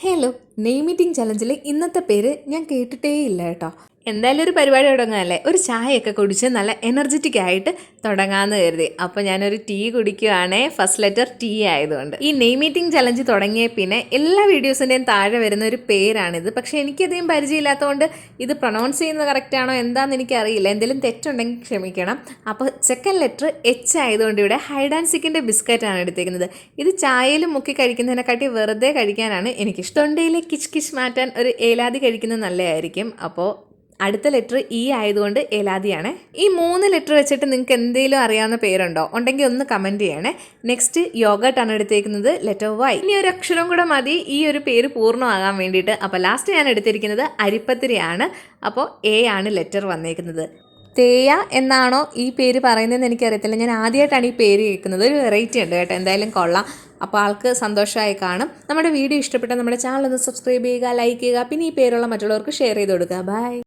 Hello, നെയ് meeting ചലഞ്ചിൽ ഇന്നത്തെ പേര് ഞാൻ കേട്ടിട്ടേ ഇല്ല കേട്ടോ. എന്തായാലും ഒരു പരിപാടി തുടങ്ങാനല്ലേ, ഒരു ചായയൊക്കെ കുടിച്ച് നല്ല എനർജറ്റിക് ആയിട്ട് തുടങ്ങാമെന്ന് കരുതി. അപ്പോൾ ഞാനൊരു ടീ കുടിക്കുകയാണേ, ഫസ്റ്റ് ലെറ്റർ ടി ആയതുകൊണ്ട്. ഈ നെയ് മീറ്റിംഗ് ചലഞ്ച് തുടങ്ങിയ പിന്നെ എല്ലാ വീഡിയോസിൻ്റെയും താഴെ വരുന്ന ഒരു പേരാണിത്. പക്ഷേ എനിക്കധികം പരിചയമില്ലാത്തതുകൊണ്ട് ഇത് പ്രൊണൗൺസ് ചെയ്യുന്നത് കറക്റ്റാണോ എന്താണെന്ന് എനിക്കറിയില്ല. എന്തെങ്കിലും തെറ്റുണ്ടെങ്കിൽ ക്ഷമിക്കണം. അപ്പോൾ സെക്കൻഡ് ലെറ്റർ എച്ച് ആയതുകൊണ്ട് ഇവിടെ ഹൈഡ് ആൻഡ് സിക്കിൻ്റെ ബിസ്ക്കറ്റാണ് എടുത്തേക്കുന്നത്. ഇത് ചായയിൽ മുക്കി കഴിക്കുന്നതിനെക്കാട്ടി വെറുതെ കഴിക്കാനാണ് എനിക്കിഷ്ടം. തൊണ്ടയിലെ കിച്ച് കിച്ച് മാറ്റാൻ ഒരു ഏലാതി കഴിക്കുന്നത് നല്ലതായിരിക്കും. അപ്പോൾ അടുത്ത ലെറ്റർ ഇ ആയതുകൊണ്ട് ഏലാദിയാണ്. ഈ 3 ലെറ്റർ വെച്ചിട്ട് നിങ്ങൾക്ക് എന്തെങ്കിലും അറിയാവുന്ന പേരുണ്ടോ? ഉണ്ടെങ്കിൽ ഒന്ന് കമൻറ്റ് ചെയ്യണേ. നെക്സ്റ്റ് യോഗട്ടാണ് എടുത്തേക്കുന്നത്, ലെറ്റർ വൈ. ഇനി ഒരു അക്ഷരം കൂടെ മതി ഈ ഒരു പേര് പൂർണ്ണമാകാൻ വേണ്ടിയിട്ട്. അപ്പോൾ ലാസ്റ്റ് ഞാൻ എടുത്തിരിക്കുന്നത് അരിപ്പത്തിരിയാണ്. അപ്പോൾ എ ആണ് ലെറ്റർ വന്നേക്കുന്നത്. തേയ എന്നാണോ ഈ പേര് പറയുന്നതെന്ന് എനിക്കറിയത്തില്ല. ഞാൻ ആദ്യമായിട്ടാണ് ഈ പേര് കേൾക്കുന്നത്. ഒരു വെറൈറ്റി ഉണ്ട് കേട്ടോ. എന്തായാലും കൊള്ളാം. അപ്പോൾ ആൾക്ക് സന്തോഷമായി കാണും. നമ്മുടെ വീഡിയോ ഇഷ്ടപ്പെട്ടാൽ നമ്മുടെ ചാനൽ ഒന്ന് സബ്സ്ക്രൈബ് ചെയ്യുക, ലൈക്ക് ചെയ്യുക, പിന്നെ ഈ പേരുള്ള മറ്റുള്ളവർക്ക് ഷെയർ ചെയ്ത് കൊടുക്കുക. ബൈ.